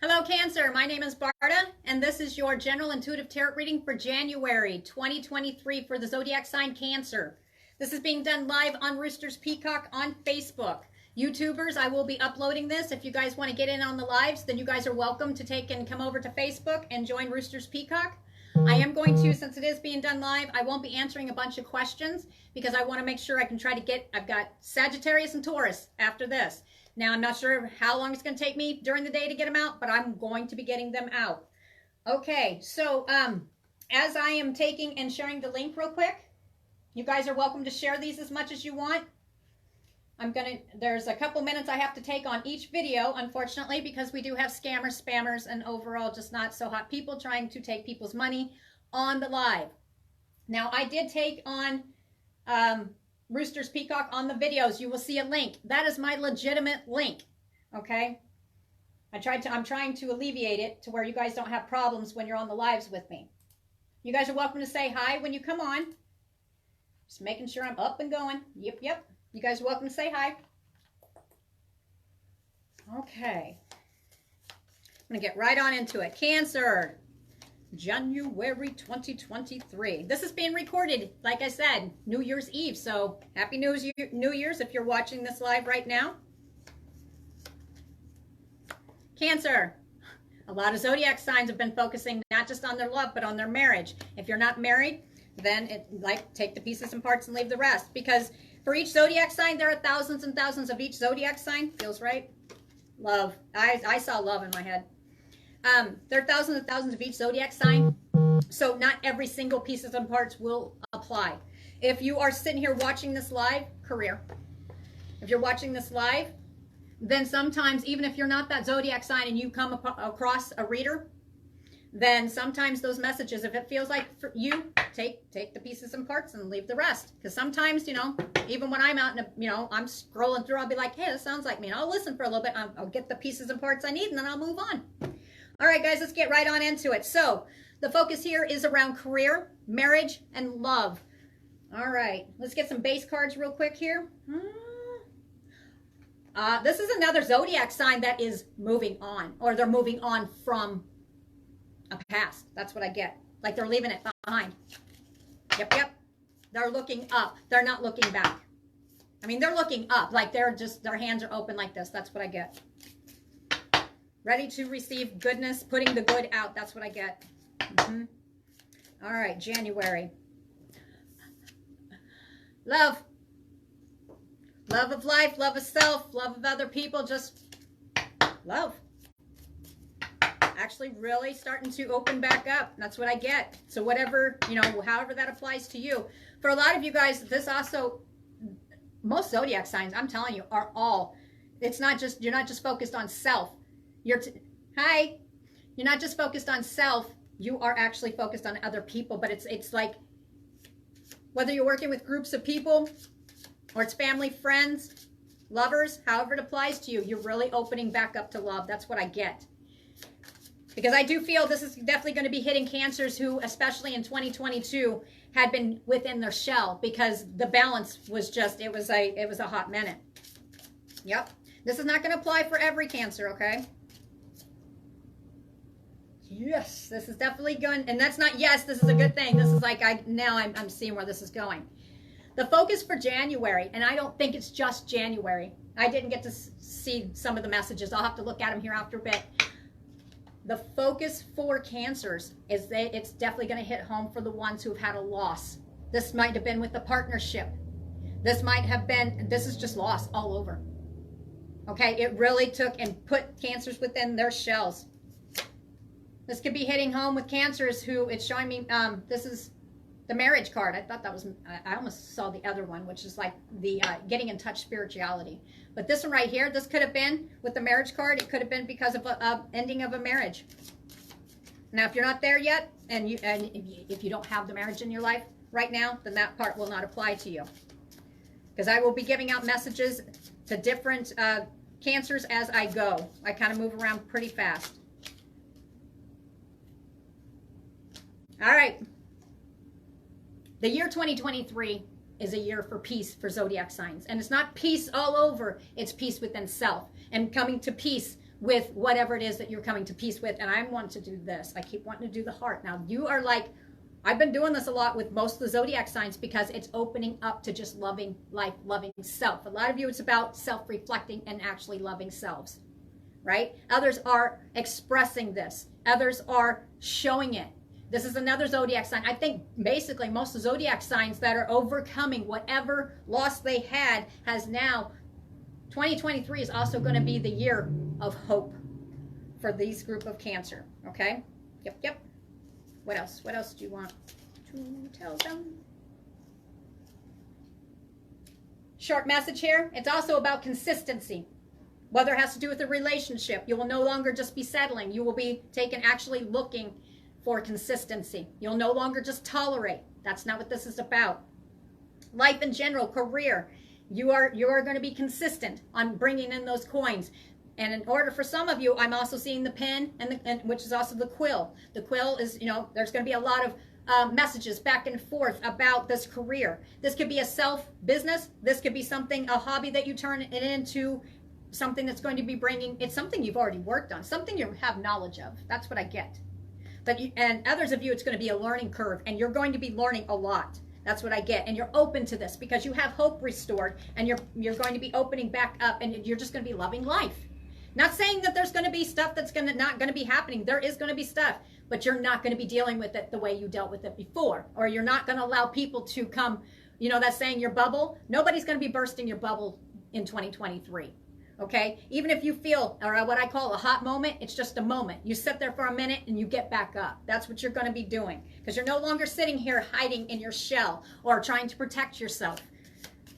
Hello, Cancer. My name is Barda, and this is your general intuitive tarot reading for January 2023 for the zodiac sign Cancer. This is being done live on Roosters Peacock on Facebook. YouTubers, I will be uploading this. If you guys want to get in on the lives, then you guys are welcome to take and come over to Facebook and join Roosters Peacock. I am going to, since it is being done live, I won't be answering a bunch of questions because I want to make sure I can try to get, I've got Sagittarius and Taurus after this. Now, I'm not sure how long it's going to take me during the day to get them out, but I'm going to be getting them out. Okay, so as I am taking and sharing the link real quick, you guys are welcome to share these as much as you want. There's a couple minutes I have to take on each video, unfortunately, because we do have scammers, spammers, and overall just not so hot people trying to take people's money on the live. Now, I did take on Roosters Peacock on the videos. You will see a link. That is my legitimate link, okay? I'm trying to alleviate it to where you guys don't have problems when you're on the lives with me. You guys are welcome to say hi when you come on. Just making sure I'm up and going. Yep. You guys are welcome to say hi. Okay. I'm going to get right on into it. Cancer, January 2023. This is being recorded, like I said, New Year's Eve. So happy New Year's if you're watching this live right now. Cancer. A lot of zodiac signs have been focusing not just on their love, but on their marriage. If you're not married, then take the pieces and parts and leave the rest. Because for each zodiac sign, there are thousands and thousands of each zodiac sign. Feels right? Love. I saw love in my head. There are thousands and thousands of each zodiac sign. So not every single pieces and parts will apply. If you are sitting here watching this live, career. If you're watching this live, then sometimes, even if you're not that zodiac sign and you come across a reader, then sometimes those messages, if it feels like for you, take the pieces and parts and leave the rest. Because sometimes, even when I'm out and, I'm scrolling through, I'll be like, hey, this sounds like me. And I'll listen for a little bit. I'll get the pieces and parts I need, and then I'll move on. All right, guys, let's get right on into it. So the focus here is around career, marriage, and love. All right, let's get some base cards real quick here. This is another zodiac sign that is moving on, or they're moving on from a past. That's what I get. Like they're leaving it behind. Yep. They're looking up. They're not looking back. I mean, they're looking up. Like their hands are open like this. That's what I get. Ready to receive goodness, putting the good out. That's what I get. All right, January. Love. Love of life, love of self, love of other people. Just love. Actually really starting to open back up. That's what I get. So whatever, however that applies to you. For a lot of you guys, this also, most zodiac signs, I'm telling you, are all, it's not just, you're not just focused on self. You're not just focused on self, you are actually focused on other people. But it's like, whether you're working with groups of people or it's family, friends, lovers, however it applies to you, you're really opening back up to love. That's what I get. Because I do feel this is definitely going to be hitting Cancers who, especially in 2022, had been within their shell because the balance was just, it was a hot minute. Yep. This is not going to apply for every Cancer, okay? Yes, this is definitely going, and that's not yes, this is a good thing. This is like, I'm seeing where this is going. The focus for January, and I don't think it's just January. I didn't get to see some of the messages. I'll have to look at them here after a bit. The focus for Cancers is that it's definitely going to hit home for the ones who have had a loss. This might have been with the partnership. This is just loss all over. Okay, it really took and put Cancers within their shells. This could be hitting home with Cancers who, it's showing me, this is the marriage card. I thought that was, I almost saw the other one, which is like the getting in touch spirituality. But this one right here, this could have been with the marriage card. It could have been because of a ending of a marriage. Now, if you're not there yet, and if you don't have the marriage in your life right now, then that part will not apply to you. Because I will be giving out messages to different Cancers as I go. I kind of move around pretty fast. All right. The year 2023 is a year for peace for zodiac signs. And it's not peace all over. It's peace within self and coming to peace with whatever it is that you're coming to peace with. And I want to do this. I keep wanting to do the heart. Now you are like, I've been doing this a lot with most of the zodiac signs because it's opening up to just loving life, loving self. A lot of you, it's about self-reflecting and actually loving selves, right? Others are expressing this. Others are showing it. This is another zodiac sign. I think basically most of the zodiac signs that are overcoming whatever loss they had has now, 2023 is also going to be the year of hope for these group of Cancer, okay? Yep. What else? What else do you want to tell them? Short message here. It's also about consistency. Whether it has to do with a relationship, you will no longer just be settling. You will be actually looking for consistency. You'll no longer just tolerate. That's not what this is about. Life in general, career. You are going to be consistent on bringing in those coins. And in order for some of you, I'm also seeing the pen, and which is also the quill. The quill is, there's going to be a lot of messages back and forth about this career. This could be a self-business. This could be something, a hobby that you turn it into, something that's going to be bringing, it's something you've already worked on, something you have knowledge of. That's what I get. And others of you, it's going to be a learning curve, and you're going to be learning a lot. That's what I get. And you're open to this because you have hope restored, and you're going to be opening back up, and you're just going to be loving life. Not saying that there's going to be stuff that's not going to be happening. There is going to be stuff, but you're not going to be dealing with it the way you dealt with it before, or you're not going to allow people to come, that saying your bubble. Nobody's going to be bursting your bubble in 2023. Okay? Even if you feel, or what I call a hot moment, it's just a moment. You sit there for a minute and you get back up. That's what you're going to be doing, because you're no longer sitting here hiding in your shell or trying to protect yourself.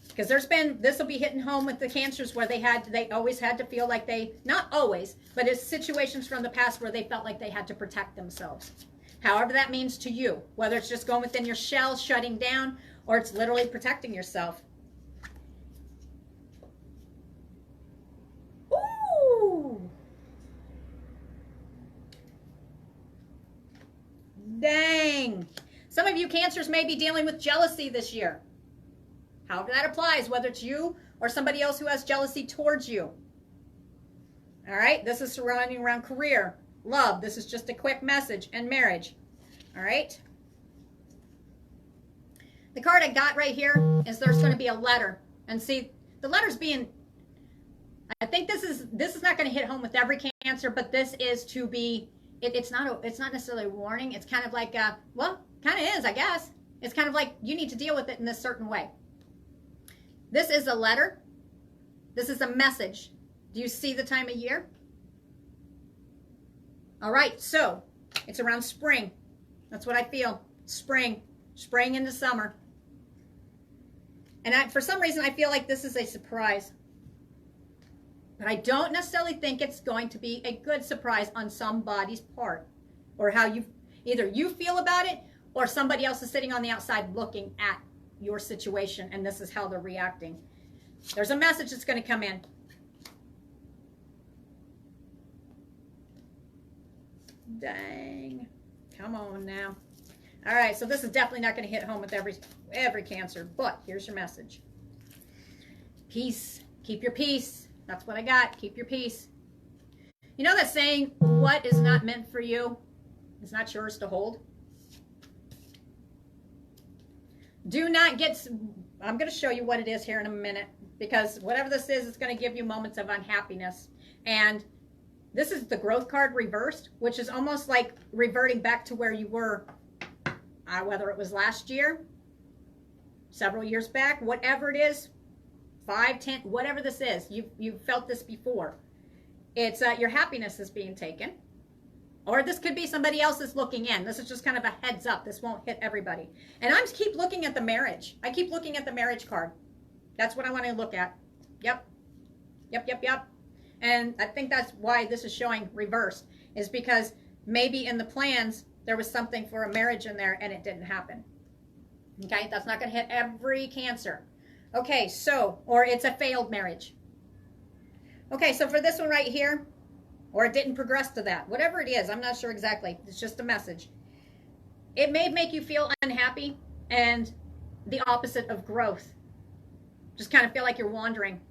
Because this will be hitting home with the Cancers where they always had to feel like not always, but it's situations from the past where they felt like they had to protect themselves. However that means to you, whether it's just going within your shell, shutting down, or it's literally protecting yourself. Ooh! Dang! Some of you Cancers may be dealing with jealousy this year. However that applies, whether it's you or somebody else who has jealousy towards you. All right, this is surrounding around career, love. This is just a quick message, and marriage. All right. The card I got right here is there's going to be a letter, and see the letter's being. I think this is not going to hit home with every Cancer, but this is to be. It's not necessarily a warning. It's kind of like kind of is, I guess. It's kind of like you need to deal with it in this certain way. This is a letter. This is a message. Do you see the time of year? All right, so it's around spring. That's what I feel. Spring into summer. And for some reason, I feel like this is a surprise. But I don't necessarily think it's going to be a good surprise on somebody's part, or how either you feel about it, or somebody else is sitting on the outside looking at your situation, and this is how they're reacting. There's a message that's going to come in. Dang. Come on now. All right, so this is definitely not going to hit home with every Cancer, but here's your message. Peace. Keep your peace. That's what I got. Keep your peace. You know that saying, what is not meant for you is not yours to hold? Do not get, I'm going to show you what it is here in a minute, because whatever this is, it's going to give you moments of unhappiness. And this is the growth card reversed, which is almost like reverting back to where you were, whether it was last year, several years back, whatever it is, 5, 10, whatever this is, you've felt this before. It's your happiness is being taken. Or this could be somebody else is looking in. This is just kind of a heads up. This won't hit everybody. And I keep looking at the marriage. I keep looking at the marriage card. That's what I want to look at. Yep. And I think that's why this is showing reversed, is because maybe in the plans there was something for a marriage in there and it didn't happen. Okay, that's not going to hit every Cancer. Okay, so, or it's a failed marriage. Okay, so for this one right here, or it didn't progress to that. Whatever it is, I'm not sure exactly. It's just a message. It may make you feel unhappy and the opposite of growth. Just kind of feel like you're wandering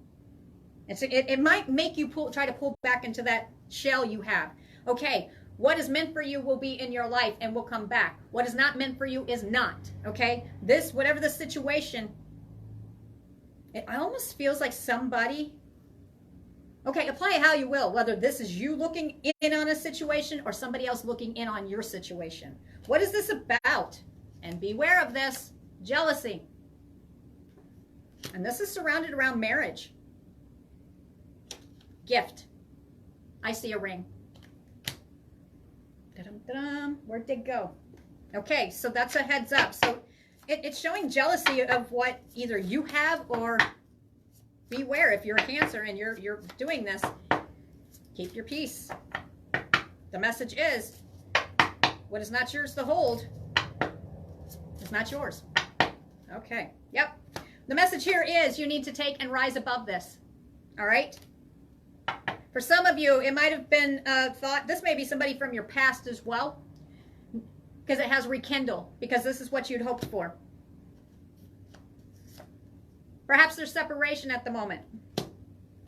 It might make you try to pull back into that shell you have. Okay, what is meant for you will be in your life and will come back. What is not meant for you is not. Okay, whatever the situation, it almost feels like somebody. Okay, apply it how you will, whether this is you looking in on a situation or somebody else looking in on your situation. What is this about? And beware of this, jealousy. And this is surrounded around marriage. Gift. I see a ring. Da-dum-da-dum. Where'd they go? Okay, so that's a heads up. So it's showing jealousy of what either you have, or beware if you're a Cancer and you're doing this. Keep your peace. The message is, what is not yours to hold is not yours. Okay. Yep. The message here is you need to take and rise above this. All right? For some of you, it might have been thought, this may be somebody from your past as well, because it has rekindle, because this is what you'd hoped for. Perhaps there's separation at the moment.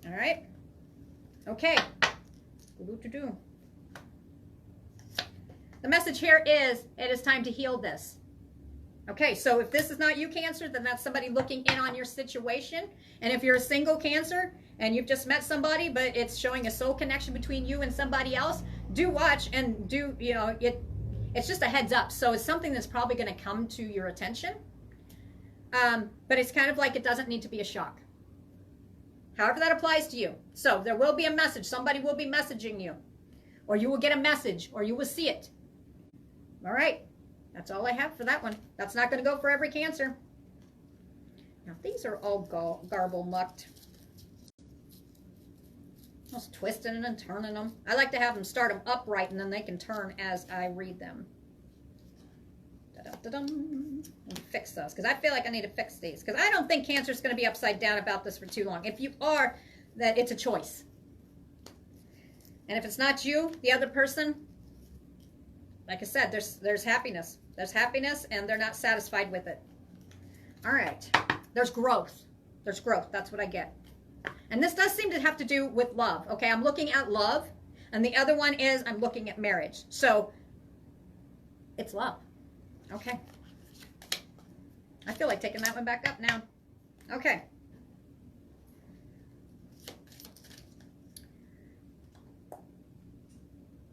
All right? Okay. The message here is, it is time to heal this. Okay, so if this is not you, Cancer, then that's somebody looking in on your situation. And if you're a single Cancer and you've just met somebody, but it's showing a soul connection between you and somebody else, do watch and do, you know, it's just a heads up. So it's something that's probably going to come to your attention. But it's kind of like it doesn't need to be a shock. However that applies to you. So there will be a message. Somebody will be messaging you. Or you will get a message. Or you will see it. All right. That's all I have for that one. That's not going to go for every Cancer. Now, these are all garble mucked. Just twisting and turning them. I like to have them start them upright, and then they can turn as I read them. And fix those, because I feel like I need to fix these, because I don't think Cancer is going to be upside down about this for too long. If you are, that it's a choice. And if it's not you, the other person, like I said, there's happiness. There's happiness, and they're not satisfied with it. All right. There's growth. There's growth. That's what I get. And this does seem to have to do with love. Okay, I'm looking at love, and the other one is I'm looking at marriage. So it's love. Okay. I feel like taking that one back up now. Okay.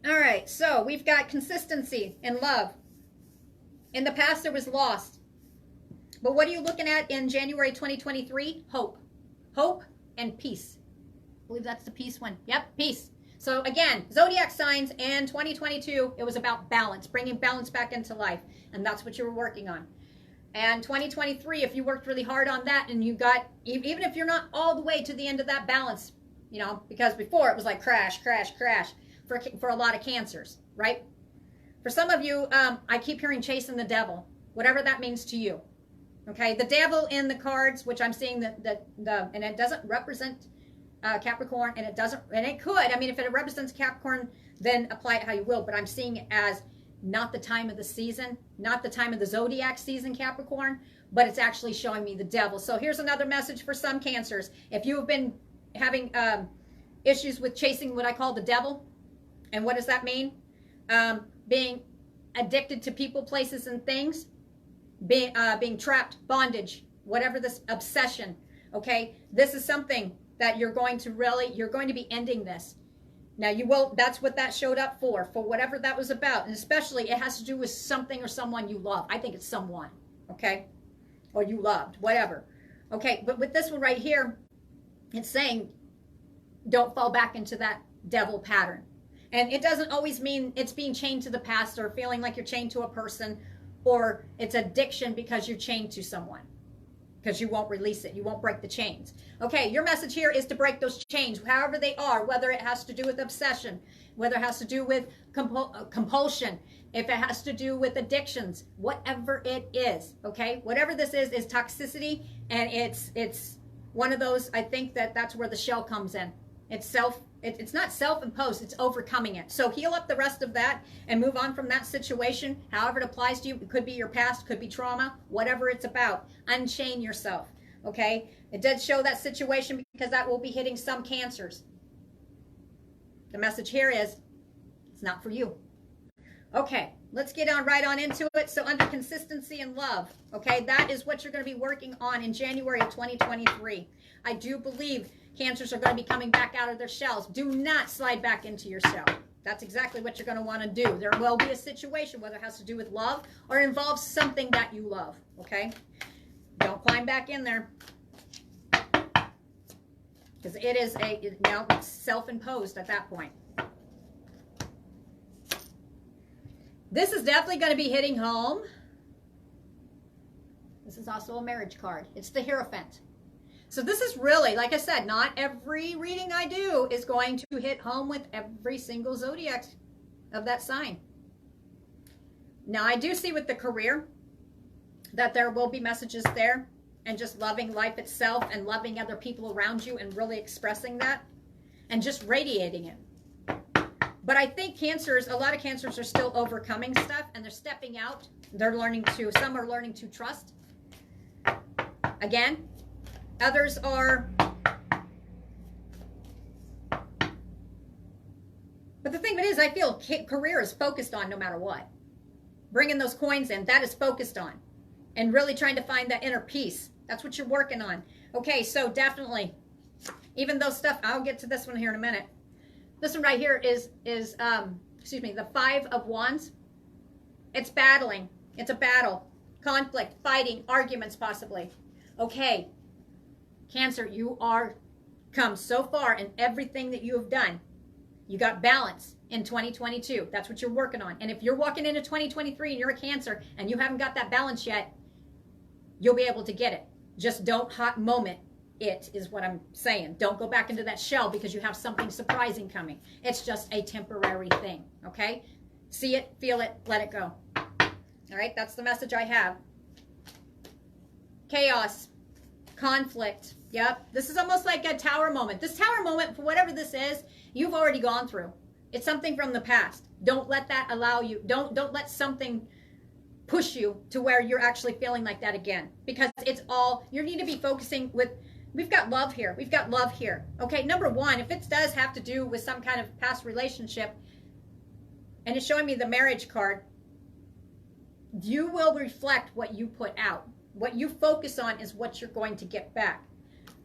All right, so we've got consistency in love. In the past, there was loss. But what are you looking at in January 2023? Hope. Hope and peace. I believe that's the peace one. Yep, peace. So again, zodiac signs in 2022, it was about balance, bringing balance back into life. And that's what you were working on. And 2023, if you worked really hard on that and you got, even if you're not all the way to the end of that balance, you know, because before it was like crash, crash, crash for a lot of Cancers, right? For some of you, I keep hearing chasing the devil, whatever that means to you. Okay, the devil in the cards, which I'm seeing and it doesn't represent Capricorn, and it could. I mean, if it represents Capricorn, then apply it how you will. But I'm seeing it as not the time of the season, not the time of the zodiac season, Capricorn, but it's actually showing me the devil. So here's another message for some Cancers. If you have been having issues with chasing what I call the devil, and what does that mean? Being addicted to people, places, and things, being trapped, bondage, whatever this obsession. Okay, this is something that you're going to be ending this. Now you will, that's what that showed up for whatever that was about. And especially it has to do with something or someone you love. I think it's someone, okay? Or you loved, whatever. Okay, but with this one right here, it's saying don't fall back into that devil pattern. And it doesn't always mean it's being chained to the past or feeling like you're chained to a person, or it's addiction because you're chained to someone. Because you won't release it. You won't break the chains. Okay, your message here is to break those chains, however they are, whether it has to do with obsession, whether it has to do with compulsion, if it has to do with addictions, whatever it is, okay? Whatever this is toxicity, and it's one of those, I think that's where the shell comes in. It's not self-imposed, it's overcoming it. So heal up the rest of that and move on from that situation, however it applies to you. It could be your past, could be trauma, whatever it's about. Unchain yourself. Okay, it did show that situation because that will be hitting some Cancers. The message here is it's not for you. Okay, let's get on right on into it. So under consistency and love, okay, that is what you're going to be working on in January of 2023. I do believe Cancers are going to be coming back out of their shells. Do not slide back into your shell. That's exactly what you're going to want to do. There will be a situation, whether it has to do with love or involves something that you love, okay? Don't climb back in there. Because it is it's self-imposed at that point. This is definitely going to be hitting home. This is also a marriage card. It's the Hierophant. So this is really, like I said, not every reading I do is going to hit home with every single zodiac of that sign. Now, I do see with the career that there will be messages there and just loving life itself and loving other people around you and really expressing that and just radiating it. But I think Cancers, a lot of Cancers are still overcoming stuff and they're stepping out. They're learning to, some are learning to trust. Again, others are. But the thing of it is, I feel career is focused on no matter what. Bringing those coins in, that is focused on. And really trying to find that inner peace. That's what you're working on. Okay, so definitely, even though stuff, I'll get to this one here in a minute. This one right here is the Five of Wands. It's battling. It's a battle. Conflict, fighting, arguments possibly. Okay, Cancer, you are come so far in everything that you have done. You got balance in 2022. That's what you're working on. And if you're walking into 2023 and you're a Cancer and you haven't got that balance yet, you'll be able to get it. Just don't hot moment it is what I'm saying. Don't go back into that shell because you have something surprising coming. It's just a temporary thing, okay? See it, feel it, let it go. All right, that's the message I have. Chaos, conflict. Yep, this is almost like a tower moment. This tower moment, for whatever this is, you've already gone through. It's something from the past. Don't let that allow you. Don't let something push you to where you're actually feeling like that again. Because it's all, you need to be focusing with, we've got love here. We've got love here. Okay, number one, if it does have to do with some kind of past relationship, and it's showing me the marriage card, you will reflect what you put out. What you focus on is what you're going to get back.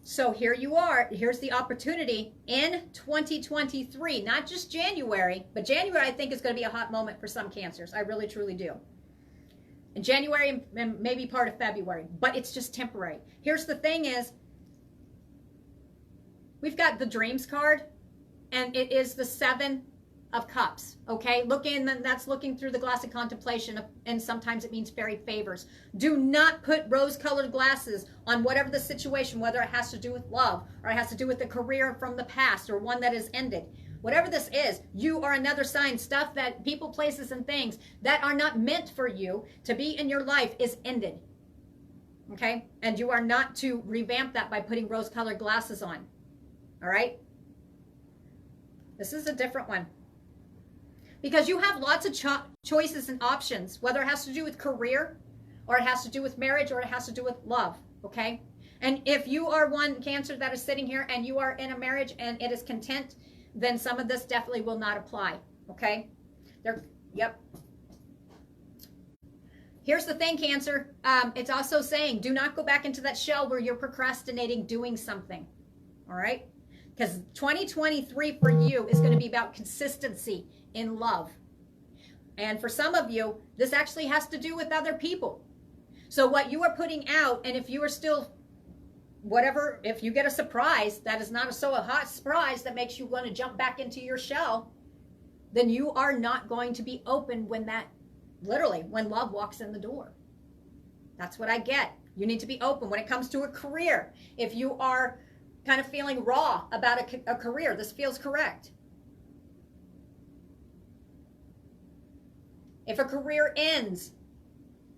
So here you are. Here's the opportunity in 2023, not just January, but January I think is going to be a hot moment for some Cancers. I really, truly do. In January and maybe part of February, but it's just temporary. Here's the thing is, we've got the Dreams card, and it is the Seven of Cups, okay? That's looking through the glass of contemplation, and sometimes it means fairy favors. Do not put rose-colored glasses on whatever the situation, whether it has to do with love, or it has to do with a career from the past, or one that has ended. Whatever this is, you are another sign. Stuff that people, places, and things that are not meant for you to be in your life is ended, okay? And you are not to revamp that by putting rose-colored glasses on. All right, this is a different one because you have lots of choices and options, whether it has to do with career or it has to do with marriage or it has to do with love. Okay, and if you are one Cancer that is sitting here and you are in a marriage and it is content, then some of this definitely will not apply. Okay, yep. Here's the thing, Cancer. It's also saying do not go back into that shell where you're procrastinating doing something. All right. Because 2023 for you is going to be about consistency in love. And for some of you, this actually has to do with other people. So what you are putting out, and if you are still, whatever, if you get a surprise that is not a hot surprise that makes you want to jump back into your shell, then you are not going to be open when that, literally, when love walks in the door. That's what I get. You need to be open when it comes to a career. If you are kind of feeling raw about a career, this feels correct. If a career ends,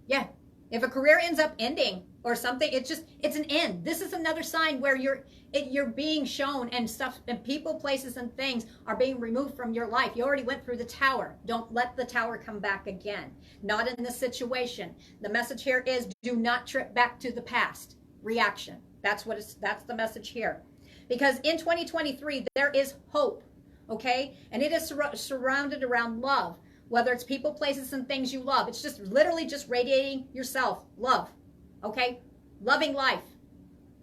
if a career ends up ending or something, it's an end. This is another sign where you're being shown, and stuff and people, places, and things are being removed from your life. You already went through the tower. Don't let the tower come back again. Not in this situation. The message here is do not trip back to the past. Reaction. That's the message here. Because in 2023, there is hope, okay? And it is surrounded around love, whether it's people, places, and things you love. It's just literally just radiating yourself, love, okay? Loving life.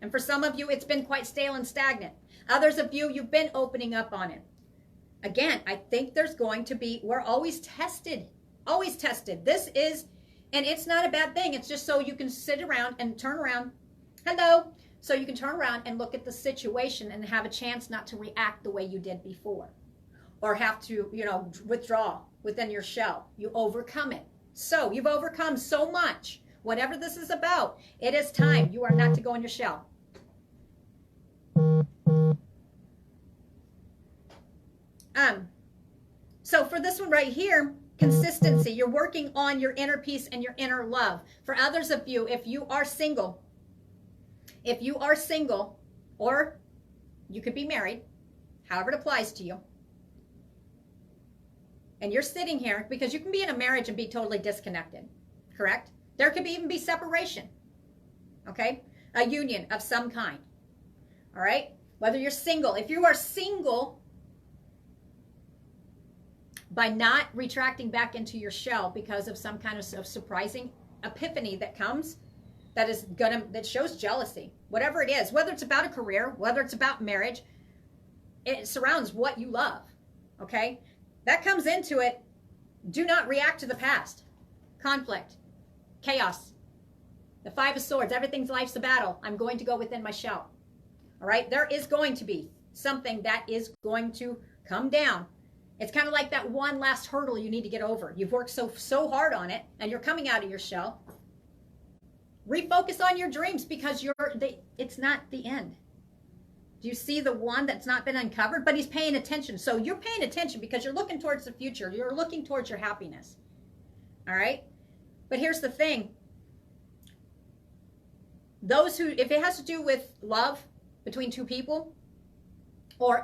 And for some of you, it's been quite stale and stagnant. Others of you, you've been opening up on it. Again, I think there's going to be, we're always tested, always tested. This is, and it's not a bad thing. It's just so you can sit around and turn around. Hello. So you can turn around and look at the situation and have a chance not to react the way you did before, or have to, withdraw within your shell. You overcome it. So you've overcome so much. Whatever this is about, it is time. You are not to go in your shell. So for this one right here, consistency. You're working on your inner peace and your inner love. For others of you, if you are single, or you could be married, however it applies to you, and you're sitting here, because you can be in a marriage and be totally disconnected, correct? There could even be separation, okay? A union of some kind, all right? Whether you're single, if you are single, by not retracting back into your shell because of some kind of surprising epiphany that comes, that shows jealousy, whatever it is, whether it's about a career, whether it's about marriage, it surrounds what you love, okay? That comes into it. Do not react to the past. Conflict, chaos, the Five of Swords, everything's life's a battle. I'm going to go within my shell, all right? There is going to be something that is going to come down. It's kind of like that one last hurdle you need to get over. You've worked so hard on it, and you're coming out of your shell. Refocus on your dreams, because it's not the end. Do you see the one that's not been uncovered? But he's paying attention. So you're paying attention because you're looking towards the future. You're looking towards your happiness. All right? But here's the thing. Those who, if it has to do with love between two people,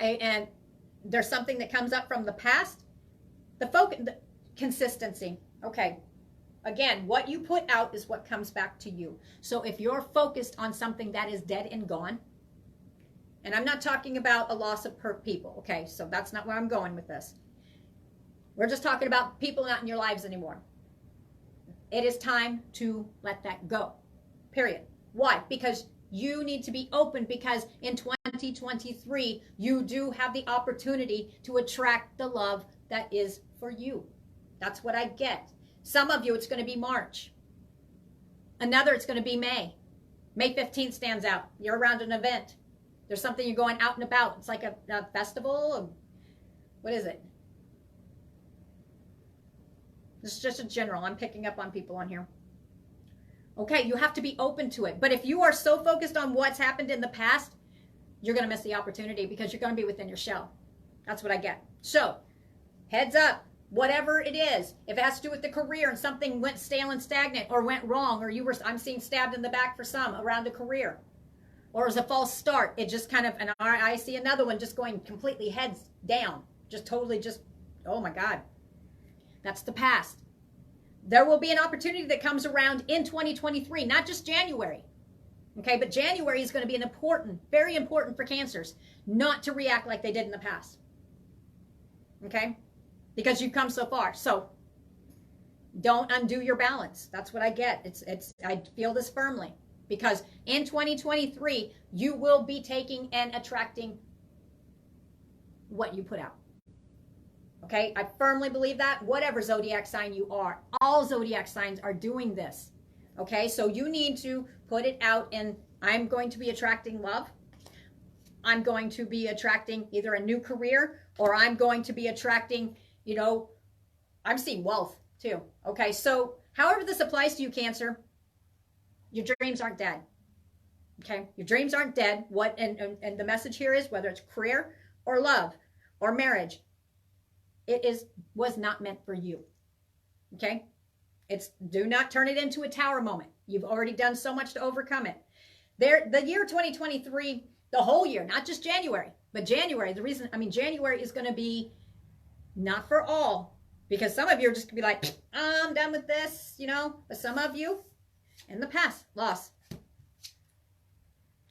and there's something that comes up from the past, the consistency. Okay. Again, what you put out is what comes back to you. So if you're focused on something that is dead and gone, and I'm not talking about a loss of people, okay? So that's not where I'm going with this. We're just talking about people not in your lives anymore. It is time to let that go, period. Why? Because you need to be open, because in 2023, you do have the opportunity to attract the love that is for you. That's what I get. Some of you, it's going to be March. Another, it's going to be May. May 15th stands out. You're around an event. There's something you're going out and about. It's like a festival. What is it? This is just a general. I'm picking up on people on here. Okay, you have to be open to it. But if you are so focused on what's happened in the past, you're going to miss the opportunity, because you're going to be within your shell. That's what I get. So, heads up. Whatever it is, if it has to do with the career and something went stale and stagnant, or went wrong, or I'm seeing stabbed in the back for some around a career, or it was a false start, it just kind of, and I see another one just going completely heads down, just totally oh my God. That's the past. There will be an opportunity that comes around in 2023, not just January. Okay, but January is going to be very important for Cancers, not to react like they did in the past. Okay? Because you've come so far. So don't undo your balance. That's what I get. I feel this firmly, because in 2023, you will be taking and attracting what you put out. Okay? I firmly believe that. Whatever zodiac sign you are, all zodiac signs are doing this. Okay? So you need to put it out, and I'm going to be attracting love. I'm going to be attracting either a new career, or I'm going to be attracting, I'm seeing wealth too. Okay, so however this applies to you, Cancer, your dreams aren't dead. Okay, your dreams aren't dead. And the message here is, whether it's career or love or marriage, was not meant for you. Okay, do not turn it into a tower moment. You've already done so much to overcome it. The year 2023, the whole year, not just January, but January. January is going to be not for all, because some of you are just going to be like, I'm done with this, But some of you, in the past, loss.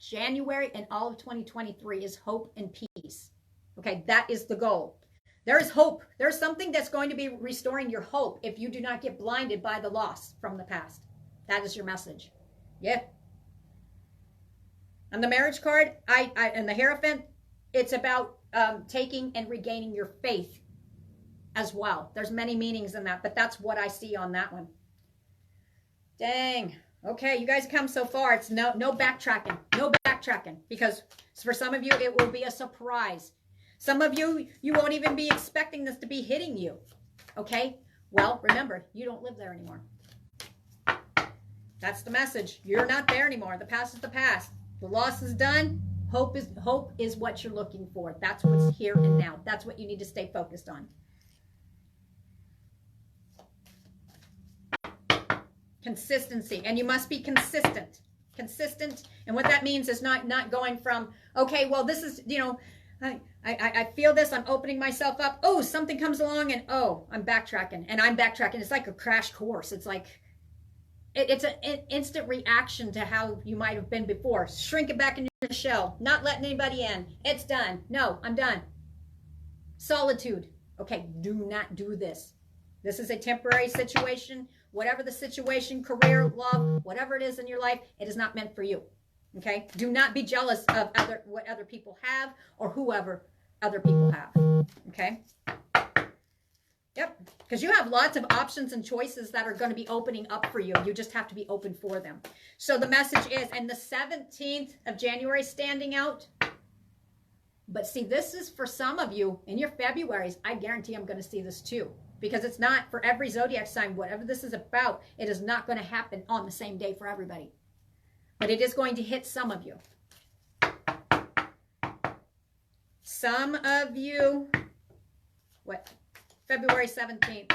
January and all of 2023 is hope and peace. Okay, that is the goal. There is hope. There's something that's going to be restoring your hope if you do not get blinded by the loss from the past. That is your message. Yeah. On the marriage card, and the Hierophant, it's about taking and regaining your faith as well. There's many meanings in that, but that's what I see on that one. Dang. Okay, you guys come so far. It's no backtracking. No backtracking. Because for some of you, it will be a surprise. Some of you, you won't even be expecting this to be hitting you. Okay? Well, remember, you don't live there anymore. That's the message. You're not there anymore. The past is the past. The loss is done. Hope is what you're looking for. That's what's here and now. That's what you need to stay focused on. Consistency. And you must be consistent. Consistent. And what that means is not going from, okay, well, this is, you know, I feel this, I'm opening myself up. Oh, something comes along and oh, I'm backtracking. And I'm backtracking. It's like a crash course. It's like, it's an instant reaction to how you might have been before. Shrink it back in your shell. Not letting anybody in. It's done. No, I'm done. Solitude. Okay, do not do this. This is a temporary situation. Whatever the situation, career, love, whatever it is in your life, it is not meant for you. Okay? Do not be jealous of what other people have or whoever other people have. Okay? Yep. Because you have lots of options and choices that are going to be opening up for you. You just have to be open for them. So the message is, and the 17th of January standing out. But see, this is for some of you in your Februaries. I guarantee I'm going to see this too. Because it's not for every zodiac sign. Whatever this is about, it is not going to happen on the same day for everybody. But it is going to hit some of you. Some of you, what? February 17th.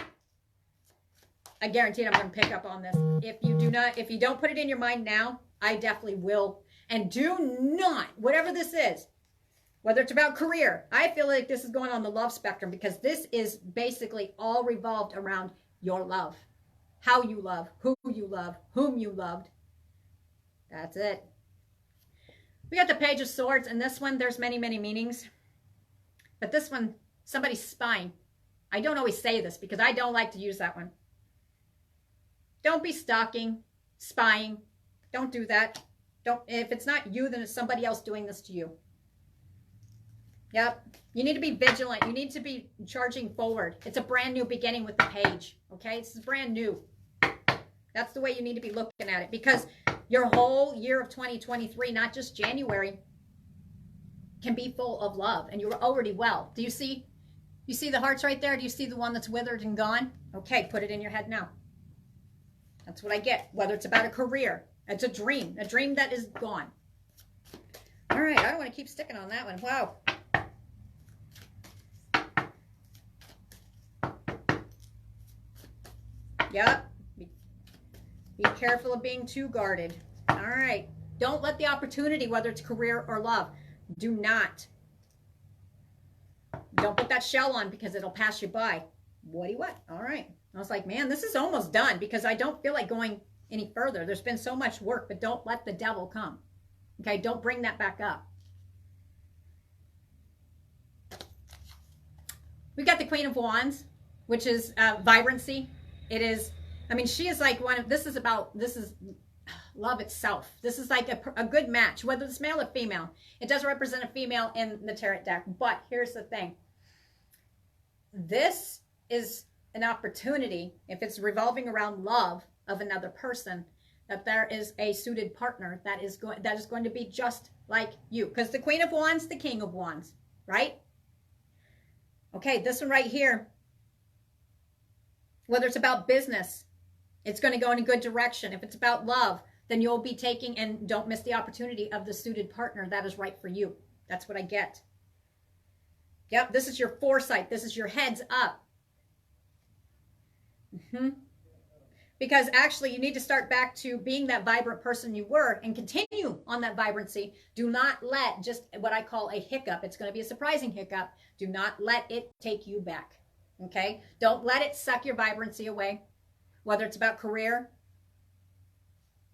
I guarantee I'm going to pick up on this. If you don't put it in your mind now, I definitely will. And do not, whatever this is, whether it's about career, I feel like this is going on the love spectrum because this is basically all revolved around your love. How you love, who you love, whom you loved. That's it. We got the Page of Swords, and this one, there's many, many meanings. But this one, somebody's spying. I don't always say this because I don't like to use that one. Don't be stalking, spying. Don't do that. If it's not you, then it's somebody else doing this to you. Yep. You need to be vigilant. You need to be charging forward. It's a brand new beginning with the Page. Okay? This is brand new. That's the way you need to be looking at it. Because your whole year of 2023, not just January, can be full of love. And you're already well. Do you see? You see the hearts right there? Do you see the one that's withered and gone? Okay, put it in your head now. That's what I get. Whether it's about a career. It's a dream that is gone. All right, I don't want to keep sticking on that one. Wow. Yep. Be careful of being too guarded. All right. Don't let the opportunity, whether it's career or love, do not. Don't put that shell on because it'll pass you by. What? All right. I was like, man, this is almost done because I don't feel like going any further. There's been so much work, but don't let the devil come. Okay? Don't bring that back up. We got the Queen of Wands, which is vibrancy. It is, I mean, she is like this is love itself. This is like a good match, whether it's male or female. It does represent a female in the tarot deck, but here's the thing. This is an opportunity, if it's revolving around love of another person, that there is a suited partner that is going to be just like you. Because the Queen of Wands, the King of Wands, right? Okay, this one right here, whether it's about business, it's going to go in a good direction. If it's about love, then you'll be taking, and don't miss the opportunity of the suited partner that is right for you. That's what I get. Yep, this is your foresight. This is your heads up. Because actually you need to start back to being that vibrant person you were and continue on that vibrancy. Do not let just what I call a hiccup. It's going to be a surprising hiccup. Do not let it take you back. Okay? Don't let it suck your vibrancy away. Whether it's about career,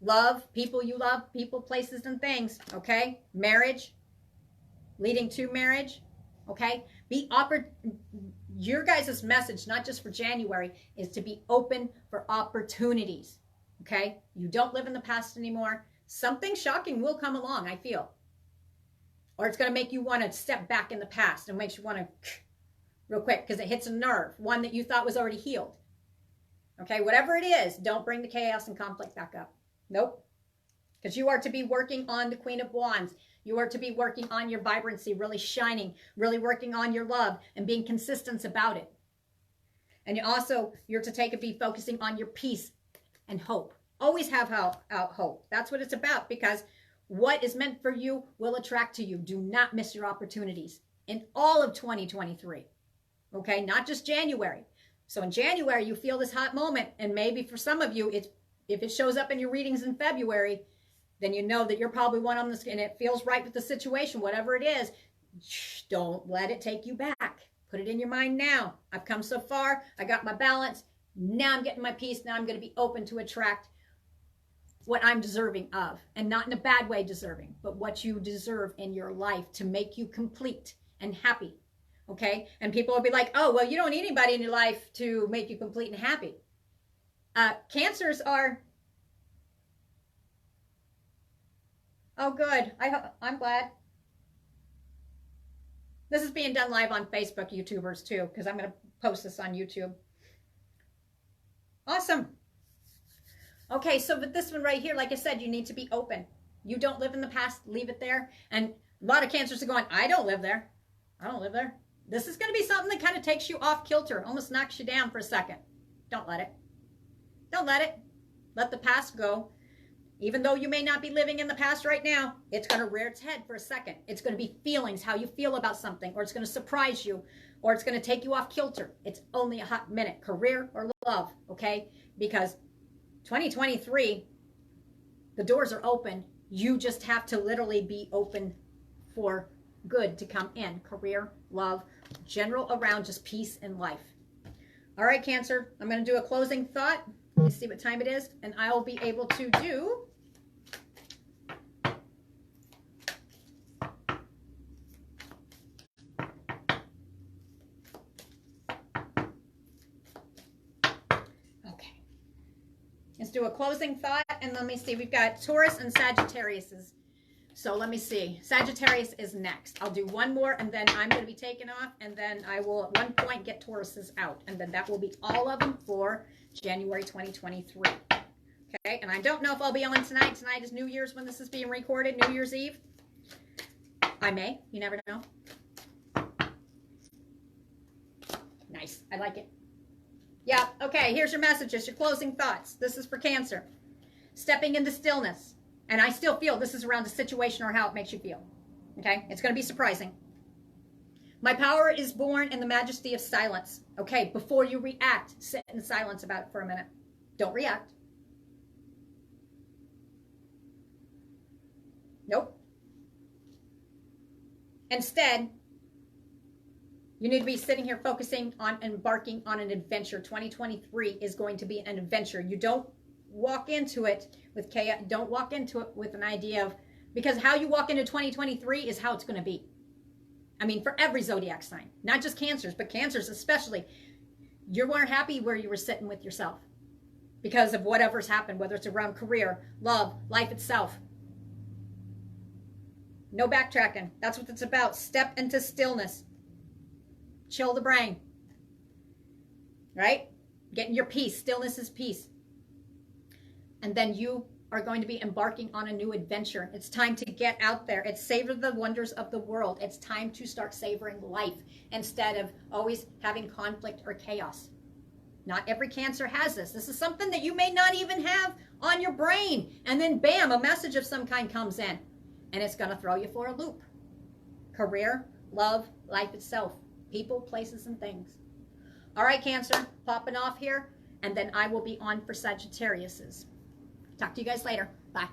love, people you love, people, places, and things, okay? Marriage, leading to marriage, okay? Your guys' message, not just for January, is to be open for opportunities, okay? You don't live in the past anymore. Something shocking will come along, I feel. Or it's going to make you want to step back in the past and makes you want to real quick because it hits a nerve, one that you thought was already healed. Okay, whatever it is, don't bring the chaos and conflict back up. Nope. Because you are to be working on the Queen of Wands. You are to be working on your vibrancy, really shining, really working on your love and being consistent about it. And you're to be focusing on your peace and hope. Always have hope. That's what it's about, because what is meant for you will attract to you. Do not miss your opportunities in all of 2023. Okay, not just January. So in January, you feel this hot moment, and maybe for some of you, if it shows up in your readings in February, then you know that you're probably one on this, and it feels right with the situation, whatever it is. Don't let it take you back. Put it in your mind now. I've come so far. I got my balance. Now I'm getting my peace. Now I'm going to be open to attract what I'm deserving of, and not in a bad way deserving, but what you deserve in your life to make you complete and happy. Okay? And people will be like, oh, well, you don't need anybody in your life to make you complete and happy. Cancers are, oh, good. I'm glad. This is being done live on Facebook, YouTubers too, because I'm going to post this on YouTube. Awesome. Okay, so with this one right here, like I said, you need to be open. You don't live in the past, leave it there. And a lot of cancers are going, I don't live there. I don't live there. This is going to be something that kind of takes you off kilter, almost knocks you down for a second. Don't let it. Don't let it. Let the past go. Even though you may not be living in the past right now, it's going to rear its head for a second. It's going to be feelings, how you feel about something, or it's going to surprise you, or it's going to take you off kilter. It's only a hot minute, career or love, okay? Because 2023, the doors are open. You just have to literally be open for good to come in. Career, love, general around just peace in life. All right, Cancer, I'm going to do a closing thought. Let me see what time it is, and I will be able to do a closing thought, and let me see. We've got Taurus and Sagittarius's. So let me see. Sagittarius is next. I'll do one more, and then I'm going to be taking off, and then I will at one point get Taurus's out, and then that will be all of them for January 2023. Okay, and I don't know if I'll be on tonight. Tonight is New Year's when this is being recorded, New Year's Eve. I may. You never know. Nice. I like it. Yeah, okay, here's your messages, your closing thoughts. This is for Cancer. Stepping into stillness. And I still feel this is around the situation or how it makes you feel. Okay, it's going to be surprising. My power is born in the majesty of silence. Okay, before you react, sit in silence about it for a minute. Don't react. Nope. Instead, you need to be sitting here focusing on embarking on an adventure. 2023 is going to be an adventure. You don't walk into it with chaos. Don't walk into it with an idea of, because how you walk into 2023 is how it's going to be. I mean, for every zodiac sign, not just Cancers, but Cancers especially. You weren't happy where you were sitting with yourself because of whatever's happened, whether it's around career, love, life itself. No backtracking. That's what it's about. Step into stillness. Chill the brain, right? Getting your peace. Stillness is peace. And then you are going to be embarking on a new adventure. It's time to get out there. It's savor the wonders of the world. It's time to start savoring life instead of always having conflict or chaos. Not every Cancer has this. This is something that you may not even have on your brain. And then bam, a message of some kind comes in. And it's going to throw you for a loop. Career, love, life itself. People, places, and things. All right, Cancer, popping off here, and then I will be on for Sagittarius's. Talk to you guys later. Bye.